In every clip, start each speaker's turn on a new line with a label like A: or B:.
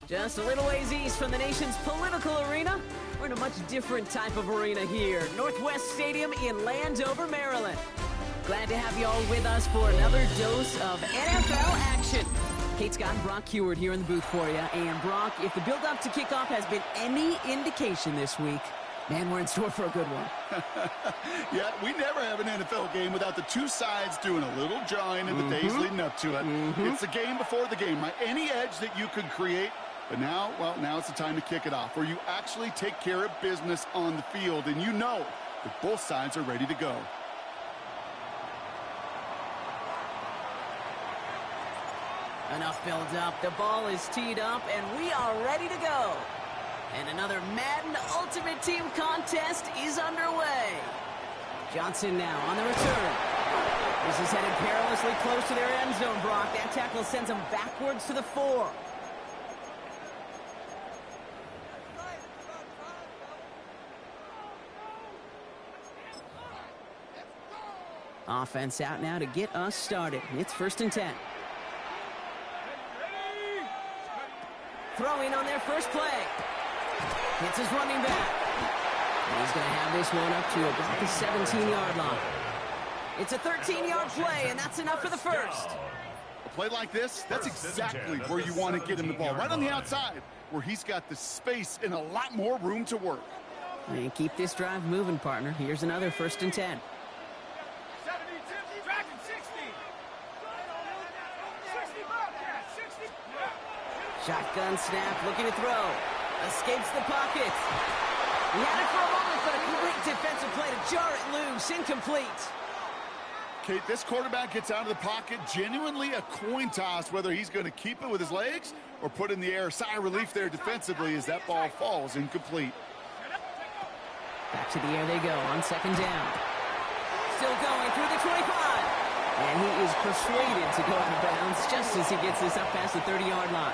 A: Just a little ways east from the nation's political arena, we're in a much different type of arena here. Northwest Stadium in Landover, Maryland. Glad to have you all with us for another dose of NFL action. Kate Scott and Brock Heward here in the booth for you. And Brock, if the build-up to kickoff has been any indication this week, man, we're in store for a good one.
B: Yeah, we never have an NFL game without the two sides doing a little jawing in the days leading up to it. It's the game before the game, right? Any edge that you could create. But now, well, now it's the time to kick it off, where you actually take care of business on the field, and you know that both sides are ready to go.
A: Enough build-up. The ball is teed up, and we are ready to go. And another Madden Ultimate Team contest is underway. Johnson now on the return. This is headed perilously close to their end zone, Brock. That tackle sends them backwards to the 4. Offense out now to get us started. It's 1st and 10. Throwing on their first play. Hits his running back. And he's going to have this one up to about the 17-yard line. It's a 13-yard play, and that's enough for the first.
B: A play like this, that's exactly where you want to get him the ball. Right on the outside, where he's got the space and a lot more room to work.
A: And keep this drive moving, partner. Here's another 1st and 10. Shotgun snap, looking to throw. Escapes the pocket. He had it for a moment, but a great defensive play to jar it loose. Incomplete.
B: Kate, this quarterback gets out of the pocket. Genuinely a coin toss, whether he's going to keep it with his legs or put in the air. Sigh of relief there defensively as that ball falls incomplete.
A: Back to the air they go on 2nd down. Still going through the 25. And he is persuaded to go out of bounds just as he gets this up past the 30-yard line.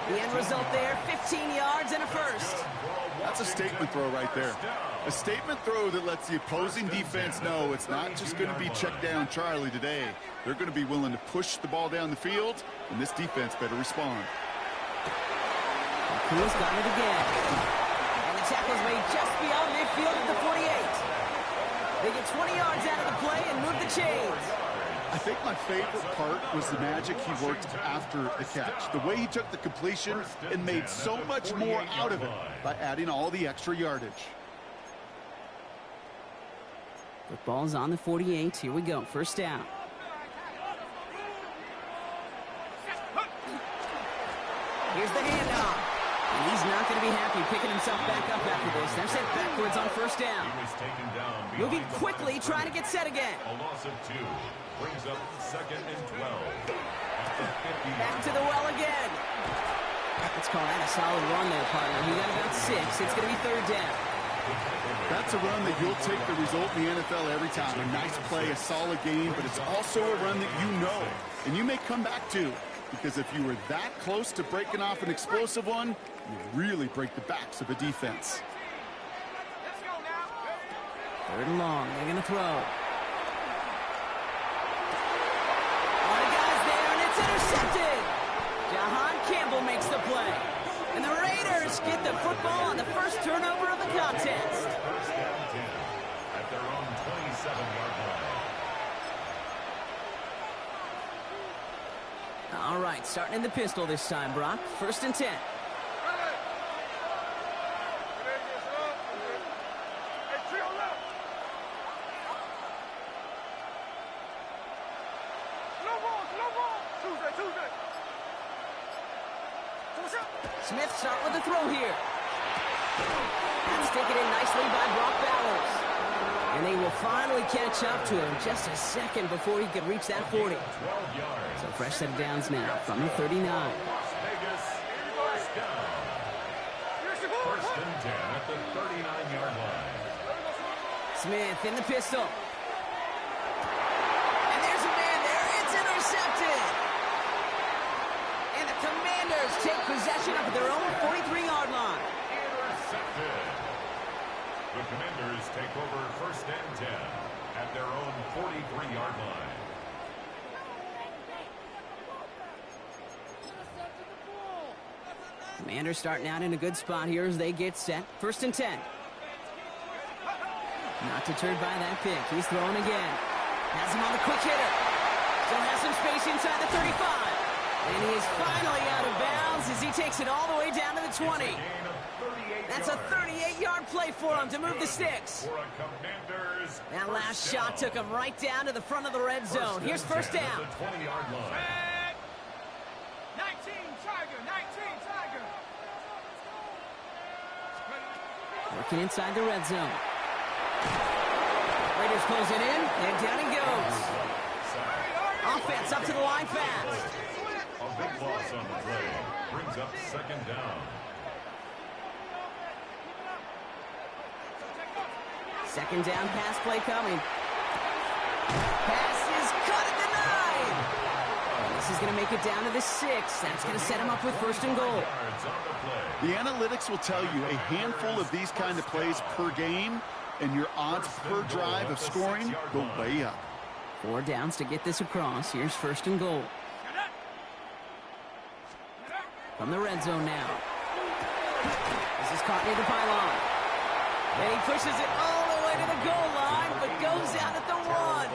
A: The end result there, 15 yards and a first.
B: That's a statement throw right there. A statement throw that lets the opposing defense know it's not just going to be check down Charlie today. They're going to be willing to push the ball down the field, and this defense better respond.
A: He's got it again. And the tackle's made just beyond midfield at the 48. They get 20 yards out of the play and move the chains.
B: I think my favorite part was the magic he worked after the catch. The way he took the completion and made so much more out of it by adding all the extra yardage.
A: The ball's on the 48. Here we go. 1st down. Here's the handoff. And he's not going to be happy picking himself back up after this. They're sent backwards on 1st down. Moving quickly, trying to get set again.
C: A loss of 2. Brings up 2nd and 12.
A: Back to the well again. Let's call that a solid run there, partner. He got about 6. It's going to be 3rd down.
B: That's a run that you'll take the result in the NFL every time. A nice play, a solid game, but it's also a run that you know and you may come back to, because if you were that close to breaking off an explosive one, you really break the backs of a defense.
A: 3rd and long. They're going to throw. Intercepted. Jahan Campbell makes the play. And the Raiders get the football on the first turnover of the contest.
C: 1st and 10 at their own 27-yard line.
A: All right, starting in the pistol this time, Brock. 1st and 10. Smith start with the throw here. That's taken in nicely by Brock Bowers. And they will finally catch up to him just a second before he could reach that 40. So fresh set of downs now from the 39.
C: Las Vegas, 1st down. 1st and 10 at the 39-yard line.
A: Smith in the pistol. And there's a man there. It's intercepted. And the Commanders take possession of their own 43-yard line.
C: Intercepted. The Commanders take over 1st and 10 at their own 43-yard line.
A: Commanders starting out in a good spot here as they get set. 1st and 10. Not deterred by that pick. He's throwing again. Has him on the quick hitter. Still has some space inside the 35. And he is finally out of bounds as he takes it all the way down to the 20. That's a 38-yard play for him to move the sticks. That last shot took him right down to the front of the red zone. Here's 1st down.
D: 19 Tiger.
A: Working inside the red zone. Raiders closing in, and down he goes. Offense up to the line fast.
C: A big loss on the play. Brings up 2nd down.
A: 2nd down pass play coming. Pass is cut at the 9. And this is going to make it down to the 6. That's going to set him up with 1st and goal.
B: The analytics will tell you a handful of these kind of plays per game, and your odds per drive of scoring go way up.
A: 4 downs to get this across. Here's 1st and goal. From the red zone now. This is caught near the pylon. And he pushes it all the way to the goal line, but goes out at the 1.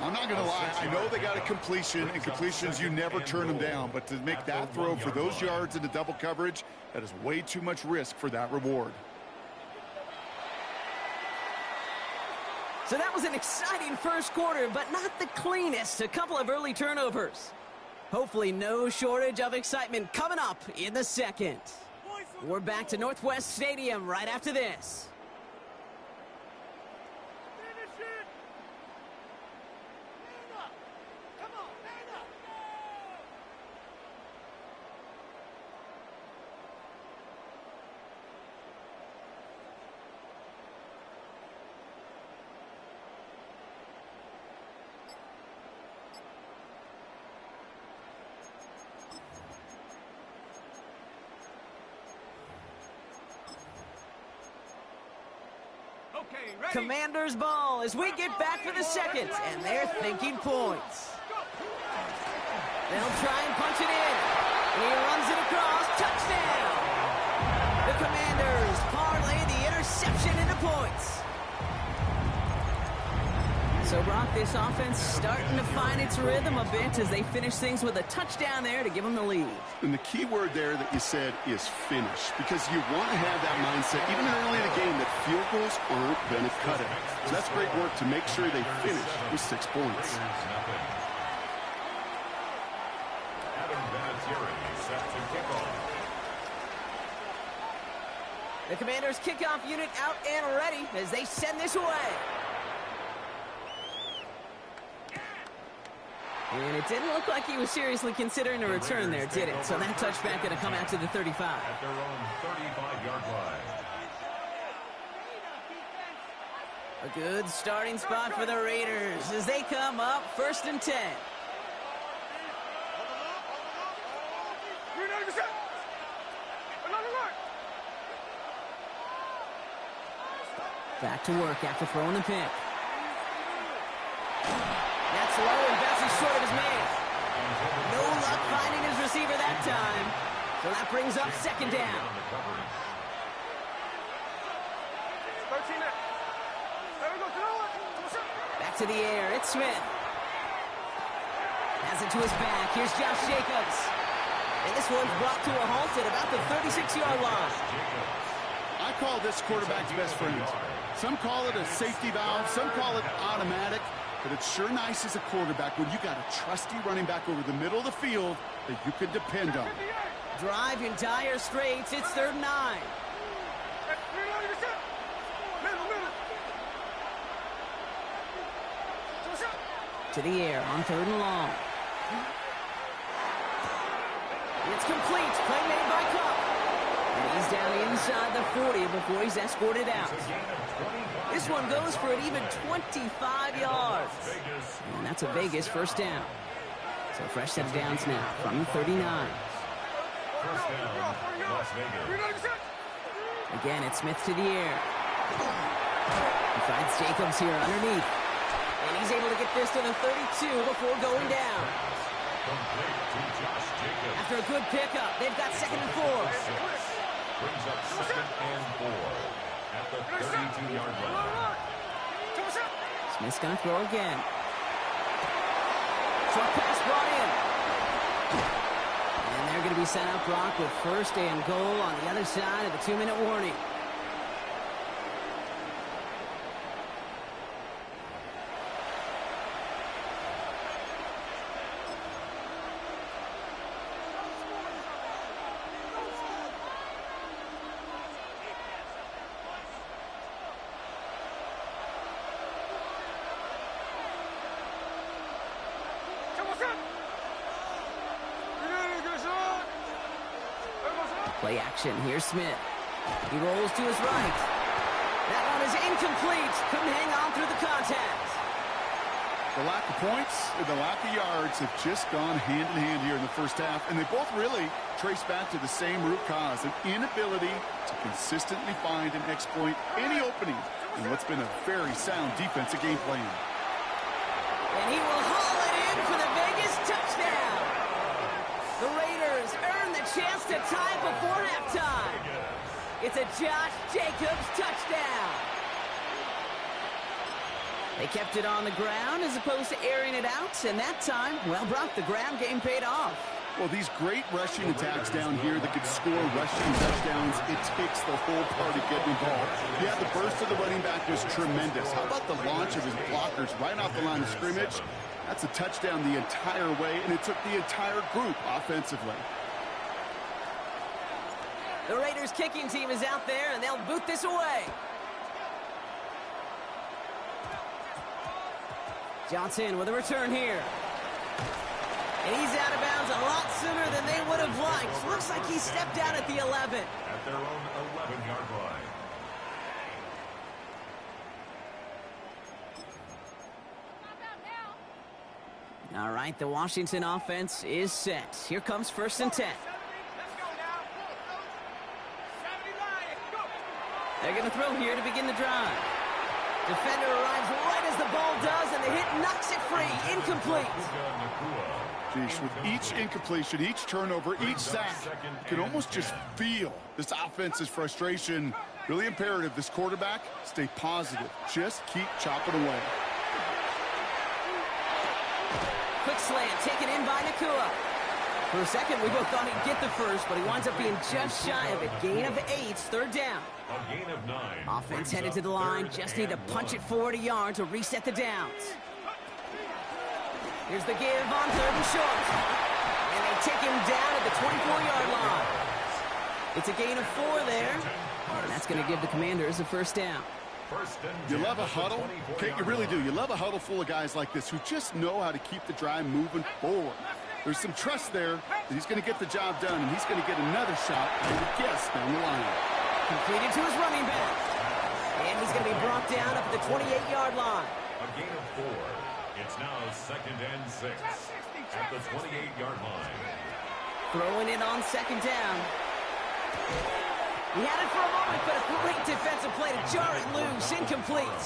B: I'm not going to lie. I know they got a completion, and completions, you never turn them down. But to make that throw for those yards into double coverage, that is way too much risk for that reward.
A: So that was an exciting first quarter, but not the cleanest. A couple of early turnovers. Hopefully no shortage of excitement coming up in the second. We're back to Northwest Stadium right after this. Commanders ball as we get back for the second, and they're thinking points. They'll try and punch it in. And he runs it across. Touchdown! The Commanders parlay the interception into points. So, Brock, this offense starting to find its rhythm a bit as they finish things with a touchdown there to give them the lead.
B: And the key word there that you said is finish, because you want to have that mindset, even early in the game, that field goals aren't going to cut it. So that's great work to make sure they finish with 6 points.
A: The Commanders' kickoff unit out and ready as they send this away. And it didn't look like he was seriously considering a return there, did it? So that touchback going to come out to the 35.
C: At their own 35-yard line.
A: A good starting spot for the Raiders as they come up 1st and 10. Back to work after throwing the pick. That's low and bounces short of his man. No luck finding his receiver that time. So that brings up 2nd down. Back to the air. It's Smith. Has it to his back. Here's Josh Jacobs. And this one's brought to a halt at about the 36-yard line.
B: I call this quarterback's best friend. Some call it a safety valve. Some call it automatic. But it's sure nice as a quarterback when you got a trusty running back over the middle of the field that you can depend on.
A: Drive in dire straits. It's 3rd and 9. To the air on 3rd and long. It's complete. Play made by Cup. And he's down inside the 40 before he's escorted out. This one goes for an even 25 yards. And that's a Vegas 1st down. So a fresh set of downs now from the 39.
C: 1st down, Las Vegas.
A: Again, it's Smith to the air. He finds Jacobs here underneath. And he's able to get this to the 32 before going down.
C: Complete to Josh Jacobs.
A: After a good pickup, they've got 2nd and 4.
C: Brings up 2nd and 4 at the 32-yard line.
A: Smith's going to throw again. Short pass brought in. And they're going to be sent out, Brock, with 1st and goal on the other side of the 2-minute warning. Play action. Here's Smith. He rolls to his right. That one is incomplete. Couldn't hang on through the contact.
B: The lack of points and the lack of yards have just gone hand in hand here in the first half, and they both really trace back to the same root cause, an inability to consistently find and exploit any opening in what's been a very sound defensive game plan.
A: And he will haul it in for the Vegas touchdown. The Raiders earn the chance to tie before halftime. It's a Josh Jacobs touchdown. They kept it on the ground as opposed to airing it out, and that time, well, Brock, the ground game paid off.
B: Well, these great rushing attacks down here that could score rushing touchdowns, it takes the whole party getting involved. Yeah, the burst of the running back was tremendous. How about the launch of his blockers right off the line of scrimmage? That's a touchdown the entire way, and it took the entire group offensively.
A: The Raiders kicking team is out there, and they'll boot this away. Johnson with a return here. And he's out of bounds a lot sooner than they would have liked. Looks like he stepped out at the 11.
C: At their own 11-yard line.
A: All right, the Washington offense is set. Here comes 1st and 10. They're going to throw here to begin the drive. Defender arrives right as the ball does, and the hit knocks it free. Incomplete.
B: Geez, with each incompletion, each turnover, each sack, you can almost just feel this offense's frustration. Really imperative this quarterback stay positive. Just keep chopping away.
A: Quick slant taken in by Nakua. For a second, we both thought he'd get the first, but he winds up being just shy of a gain of 8. 3rd down.
C: A gain of 9.
A: Offense headed to the line. Just need to punch it forward a yard to reset the downs. Here's the give on 3rd and short. And they take him down at the 24-yard line. It's a gain of 4 there. And that's going to give the Commanders a 1st down.
B: You love a huddle? Okay, you really do. You love a huddle full of guys like this who just know how to keep the drive moving forward. There's some trust there that he's going to get the job done, and he's going to get another shot, I would guess, down the line.
A: Completed to his running back. And he's going to be brought down up at the 28-yard line.
C: A gain of 4. It's now 2nd and 6 at the 28-yard line.
A: Throwing it on 2nd down. He had it for a moment, but a great defensive play to jar it loose. Incomplete.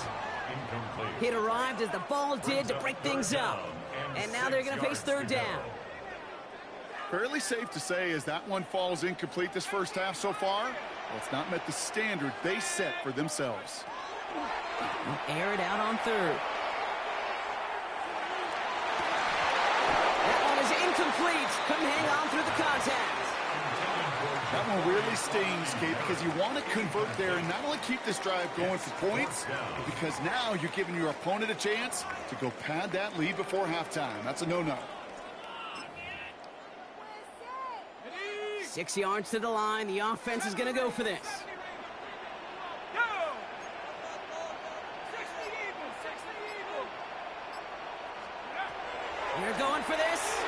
A: Hit arrived as the ball did to break things up. And now they're going to face 3rd down.
B: Fairly safe to say as that one falls incomplete this first half so far, well, it's not met the standard they set for themselves.
A: Air it out on 3rd. That one is incomplete. Couldn't hang on through the contact.
B: That one really stings, Kate, because you want to convert there and not only keep this drive going for points, but because now you're giving your opponent a chance to go pad that lead before halftime. That's a no-no.
A: 6 yards to the line. The offense is going to go for this. They're going for this.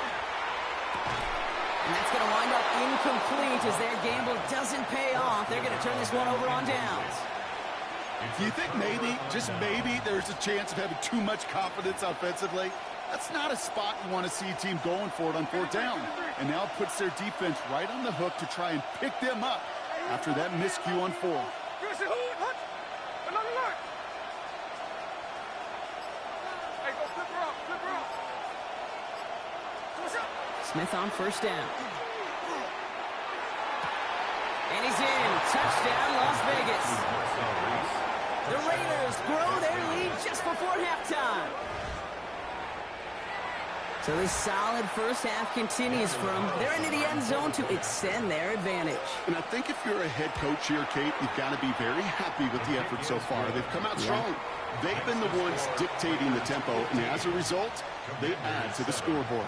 A: And that's going to wind up incomplete as their gamble doesn't pay off. They're going to turn this one over on downs.
B: Do you think maybe, just maybe, there's a chance of having too much confidence offensively? That's not a spot you want to see a team going for it on 4th down. And now it puts their defense right on the hook to try and pick them up after that miscue on 4.
A: Smith on first down. And he's in. Touchdown, Las Vegas. The Raiders grow their lead just before halftime. So this solid first half continues for them. They're into the end zone to extend their advantage.
B: And I think if you're a head coach here, Kate, you've got to be very happy with the effort so far. They've come out strong. They've been the ones dictating the tempo, and as a result, they add to the scoreboard.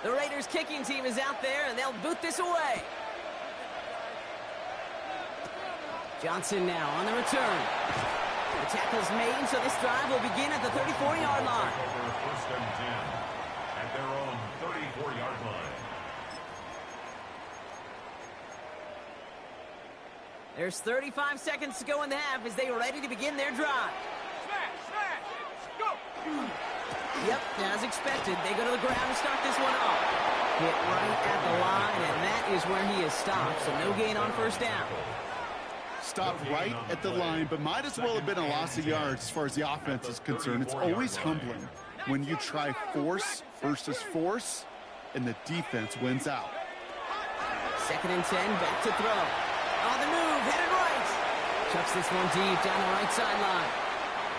A: The Raiders kicking team is out there, and they'll boot this away. Johnson now on the return. The tackle's made, so this drive will begin at the 34-yard line.
C: First and 10 at their own 34-yard line.
A: There's 35 seconds to go in the half as they are ready to begin their drive.
D: Smash! Go!
A: Yep, as expected, they go to the ground to start this one off. Hit right at the line, and that is where he is stopped, so no gain on first down.
B: Stopped right at the line, but might as well have been a loss of yards as far as the offense is concerned. It's always humbling when you try force versus force, and the defense wins out.
A: 2nd and 10, back to throw. On the move, headed right. Chucks this one deep down the right sideline.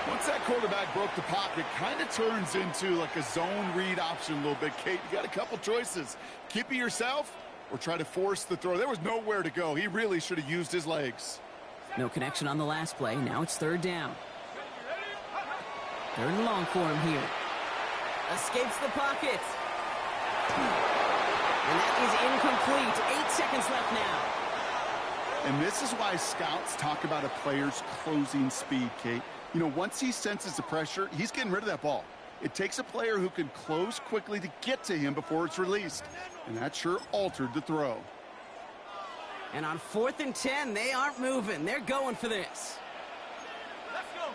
B: Once that quarterback broke the pocket, kind of turns into like a zone read option a little bit. Kate, you got a couple choices. Keep it yourself or try to force the throw. There was nowhere to go. He really should have used his legs.
A: No connection on the last play. Now it's 3rd down. 3rd and long for him here. Escapes the pocket. And that is incomplete. 8 seconds left now.
B: And this is why scouts talk about a player's closing speed, Kate. You know, once he senses the pressure, he's getting rid of that ball. It takes a player who can close quickly to get to him before it's released. And that sure altered the throw.
A: And on 4th and 10, they aren't moving. They're going for this.
D: Let's go!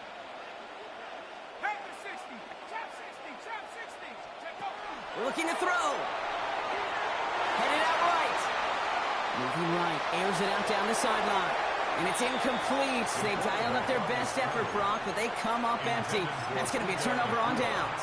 D: Back to 60! Trap 60! Trap 60! Check up!
A: Looking to throw. Headed out right. Moving right. Airs it out down the sideline. And it's incomplete. They dialed up their best effort, Brock, but they come up empty. That's going to be a turnover on downs.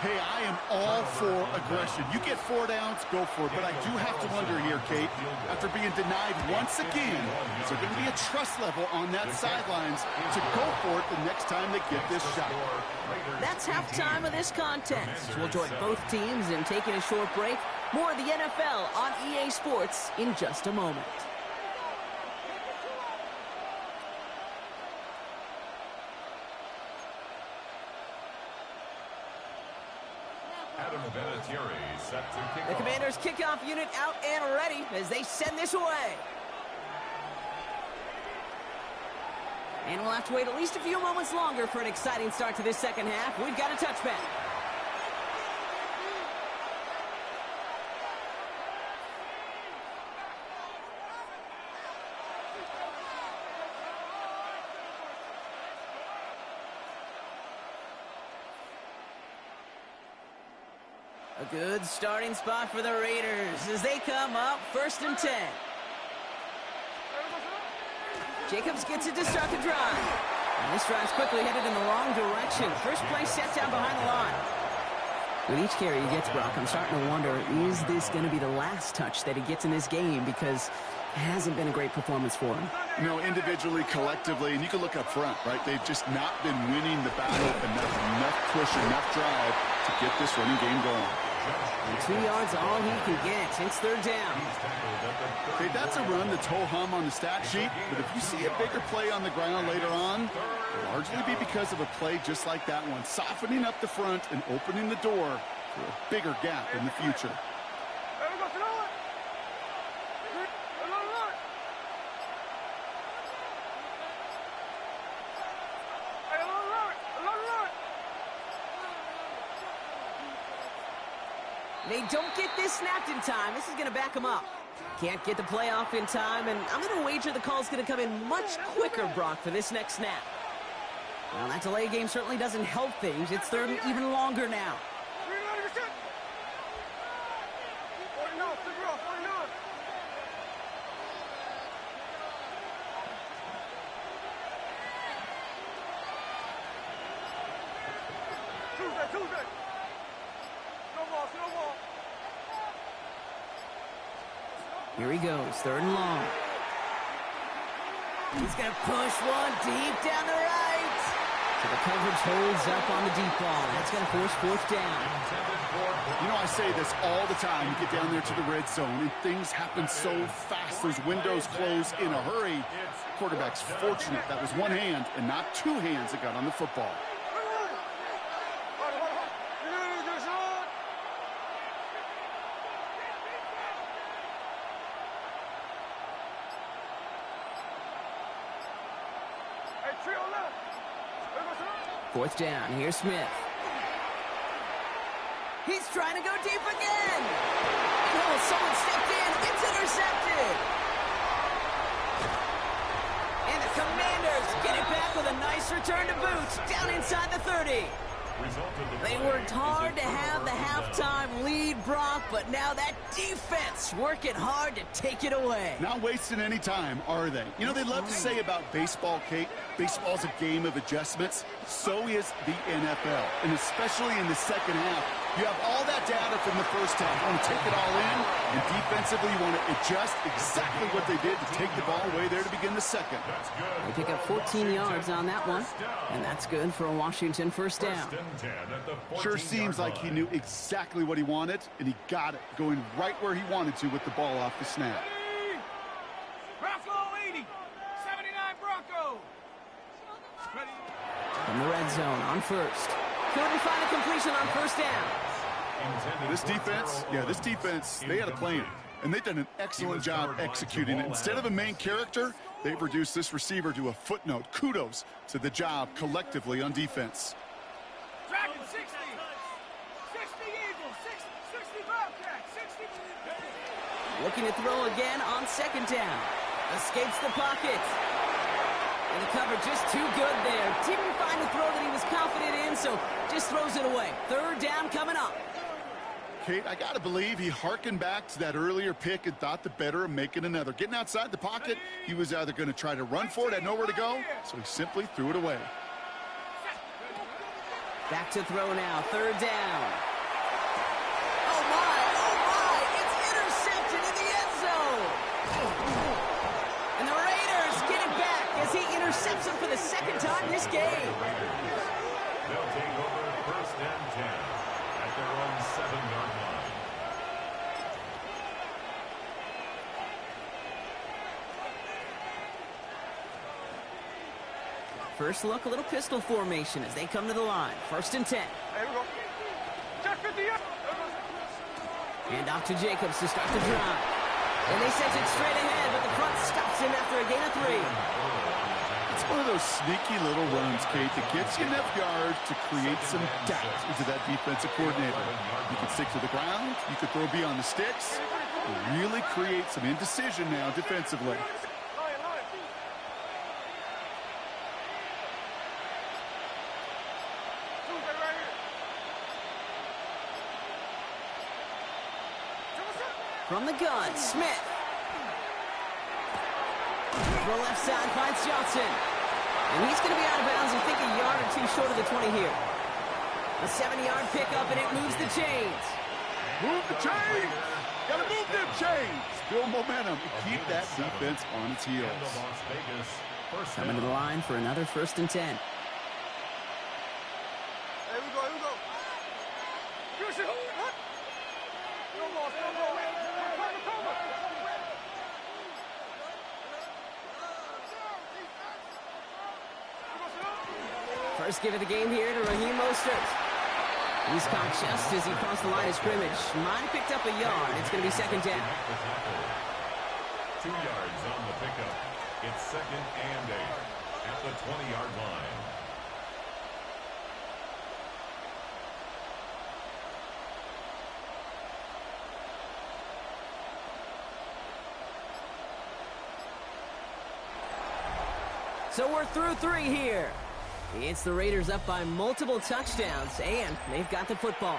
B: Hey, I am all for aggression. You get 4 downs, go for it. But I do have to wonder here, Kate, after being denied once again, is there going to be a trust level on that sidelines to go for it the next time they get this shot?
A: That's halftime of this contest. We'll join both teams in taking a short break. More of the NFL on EA Sports in just a moment. The Commanders' kickoff unit out and ready as they send this away. And we'll have to wait at least a few moments longer for an exciting start to this second half. We've got a touchback. A good starting spot for the Raiders as they come up 1st and 10. Jacobs gets it to start the drive. And this drive's quickly headed in the wrong direction. First play set down behind the line. With each carry he gets, Brock, I'm starting to wonder, is this going to be the last touch that he gets in this game? Because it hasn't been a great performance for him.
B: You know, individually, collectively, and you can look up front, right? They've just not been winning the battle enough push, enough drive to get this running game going.
A: And 2 yards all he can get. It's 3rd down.
B: Okay, that's a run that's ho-hum on the stat sheet, but if you see a bigger play on the ground later on, it'll largely be because of a play just like that one, softening up the front and opening the door for a bigger gap in the future.
A: They don't get this snapped in time. This is going to back them up. Can't get the play off in time, and I'm going to wager the call's going to come in much quicker, Brock, for this next snap. Well, that delay game certainly doesn't help things. It's 3rd and even longer now. Here he goes, 3rd and long. He's going to push one deep down the right. So the coverage holds up on the deep ball. That's going to force 4th down.
B: You know, I say this all the time. You get down there to the red zone, and things happen so fast. Those windows close in a hurry. Quarterback's fortunate that was one hand and not 2 hands that got on the football.
A: Fourth down. Here's Smith. He's trying to go deep again. And oh, someone stepped in. It's intercepted. And the Commanders get it back with a nice return to boot down inside the 30. They worked hard to have the halftime lead, Brock, but now that defense working hard to take it away.
B: Not wasting any time, are they? You know, they love to say about baseball, Kate, baseball's a game of adjustments. So is the NFL, and especially in the second half. You have all that data from the first half. You want to take it all in, and defensively you want to adjust exactly what they did to take the ball away there to begin the second.
A: They pick up 14 yards on that one, and that's good for a Washington 1st down.
B: Sure seems like he knew exactly what he wanted, and he got it, going right where he wanted to with the ball off the snap.
D: Bronco 80, 79 Bronco.
A: From the red zone on 1st. Couldn't find a completion on 1st down.
B: This defense, they had a plan, and they've done an excellent job executing it. Instead of a main character, they've reduced this receiver to a footnote. Kudos to the job collectively on defense.
D: Dragon 60, 60 Eagles, 60 Bobcat, 60.
A: Looking to throw again on 2nd down. Escapes the pocket. And the cover just too good there. Didn't find the throw that he was confident in, so just throws it away. 3rd down coming up.
B: Kate, I got to believe he hearkened back to that earlier pick and thought the better of making another. Getting outside the pocket, he was either going to try to run for it, had nowhere to go, so he simply threw it away.
A: Back to throw now, 3rd down. Oh my, it's intercepted in the end zone. And the Raiders get it back as he intercepts him for the 2nd time this game.
C: They'll take over 1st and 10 at their own 7-yard line.
A: First look, a little pistol formation as they come to the line. 1st and 10.
D: Hey, we go. Check 50 up.
A: And off to Jacobs to start the drive. And they sent it straight ahead, but the front stops him after a gain of 3.
B: It's one of those sneaky little runs, Kate, that gets you enough yards to create some doubt into that defensive coordinator. You can stick to the ground, you can throw beyond the sticks, and really create some indecision now defensively.
A: From the gun, Smith. For left side, finds Johnson. And he's going to be out of bounds, I think, a yard or 2 short of the 20 here. A 70-yard pickup, and it moves the chains.
B: Move the chains! Gotta move them chains! Build momentum and keep that defense on its heels.
A: Coming to the line for another 1st and 10.
D: Here we go.
A: First give of the game here to Raheem Mostert. He's caught just as he crossed the line of scrimmage. Might have picked up a yard. It's going to be 2nd down.
C: 2 yards on the pickup. It's 2nd and 8 at the 20-yard line.
A: So we're through 3 here. It's the Raiders up by multiple touchdowns, and they've got the football.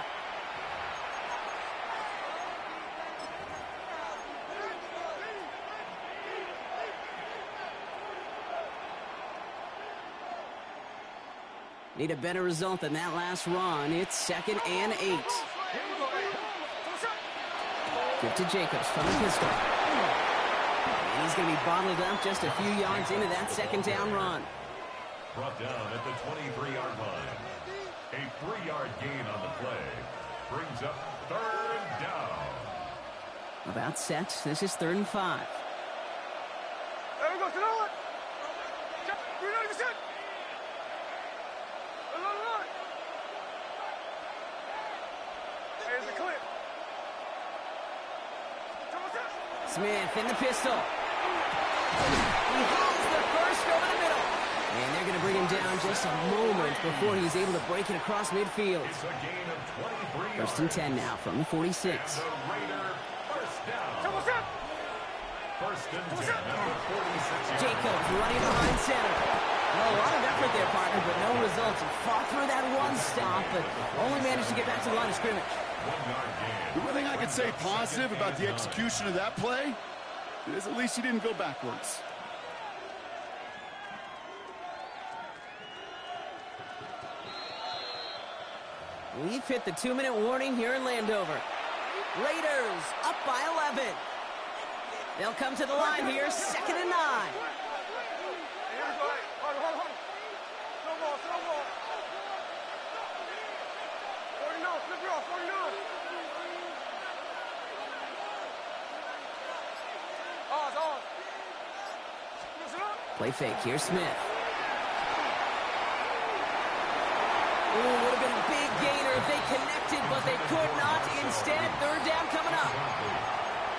A: Need a better result than that last run. It's 2nd and 8. Give to Jacobs from the pistol. And he's going to be bottled up just a few yards into that second down run.
C: Brought down at the 23-yard line. A 3-yard gain on the play brings up third down.
A: About set. This is 3rd and 5.
D: There we go. Sit on. Here's the clip.
A: Smith in the pistol. He hauls the first over the middle. And they're going to bring him down just a moment before he's able to break it across midfield.
C: It's a gain of 23
A: First and 10 now from the 46.
C: The Raider first down. First and 10 at the 46.
A: Jacobs running behind center. Oh, a lot of effort there, partner, but no results. He fought through that one stop, but only managed to get back to the line of scrimmage.
C: 1-yard gain.
B: The one thing I could say positive about the execution of that play is at least he didn't go backwards.
A: We've hit the 2-minute warning here in Landover. Raiders up by 11. They'll come to the line here, 2nd and 9. Play fake, here's Smith. Ooh, would have been a big gainer if they connected, but they could not. Instead, 3rd down coming up.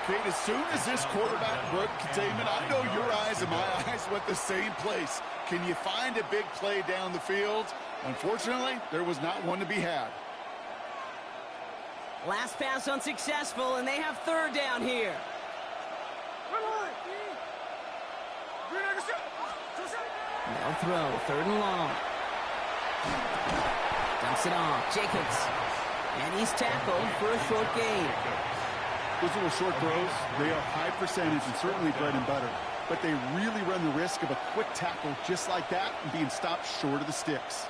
B: Kate, as soon as this quarterback broke containment, I know your eyes and my eyes went the same place. Can you find a big play down the field? Unfortunately, there was not one to be had.
A: Last pass unsuccessful, and they have 3rd down here. They'll throw, 3rd and long. Dumps it off, Jacobs. And he's tackled for a short gain.
B: Those little short throws, they are high percentage and certainly bread and butter. But they really run the risk of a quick tackle just like that and being stopped short of the sticks.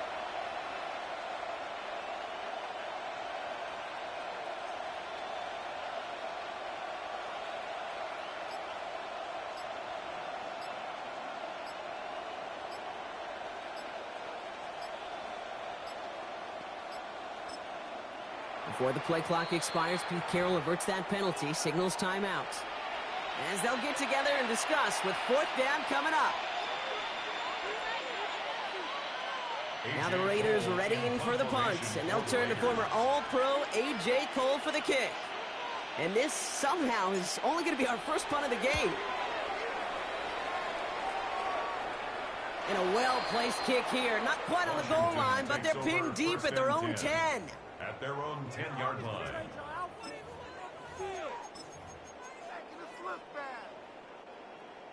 A: Before the play clock expires, Pete Carroll averts that penalty, signals timeout. As they'll get together and discuss with 4th down coming up. Now the Raiders readying for the punt, and they'll turn to former All-Pro A.J. Cole for the kick. And this somehow is only going to be our first punt of the game. And a well-placed kick here. Not quite on the goal line, but they're pinned deep at their own 10.
C: At their own 10-yard line.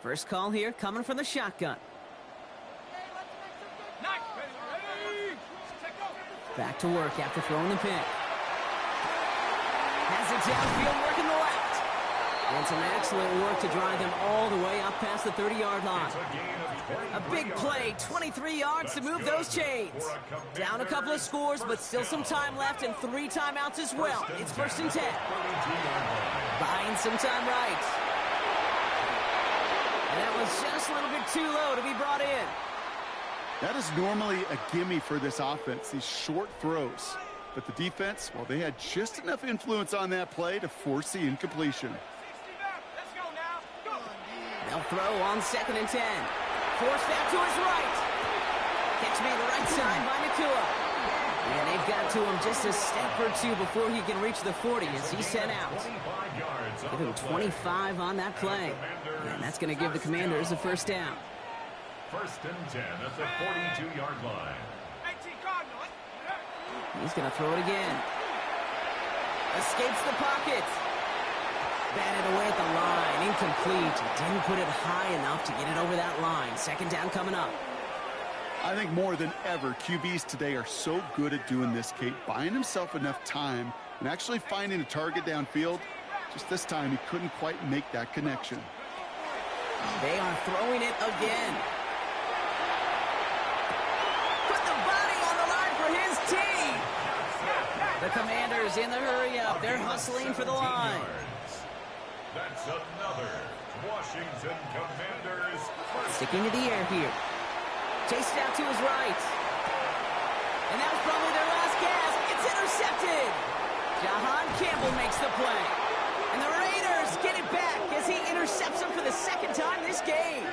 A: First call here coming from the shotgun. Back to work after throwing the pick. Has it downfield, working the left. And some excellent work to drive them all the way up past the 30-yard line. A big play, 23 yards to move those chains. Down a couple of scores, but still some time left and 3 timeouts as well. It's 1st and 10. Buying some time right. And that was just a little bit too low to be brought in.
B: That is normally a gimme for this offense, these short throws. But the defense, well, they had just enough influence on that play to force the incompletion.
A: They'll throw on 2nd and 10. Force that to his right. Catch made the right side by Nakua. And they've got to him just a step or two before he can reach the 40 as he's sent out. Give him 25 on that play. And that's going to give the Commanders a 1st down.
C: 1st and 10 at the 42-yard line.
A: He's going to throw it again. Escapes the pocket. Batted away at the line. Incomplete. He didn't put it high enough to get it over that line. 2nd down coming up.
B: I think more than ever, QBs today are so good at doing this, Kate, buying himself enough time and actually finding a target downfield. Just this time, he couldn't quite make that connection.
A: They are throwing it again. Put the body on the line for his team. The Commanders Commanders in the hurry up. They're hustling for the line.
C: That's another Washington Commanders first.
A: Sticking to the air here. Chased out to his right. And that was probably their last gas. It's intercepted. Jahan Campbell makes the play. And the Raiders get it back as he intercepts him for the second time this game.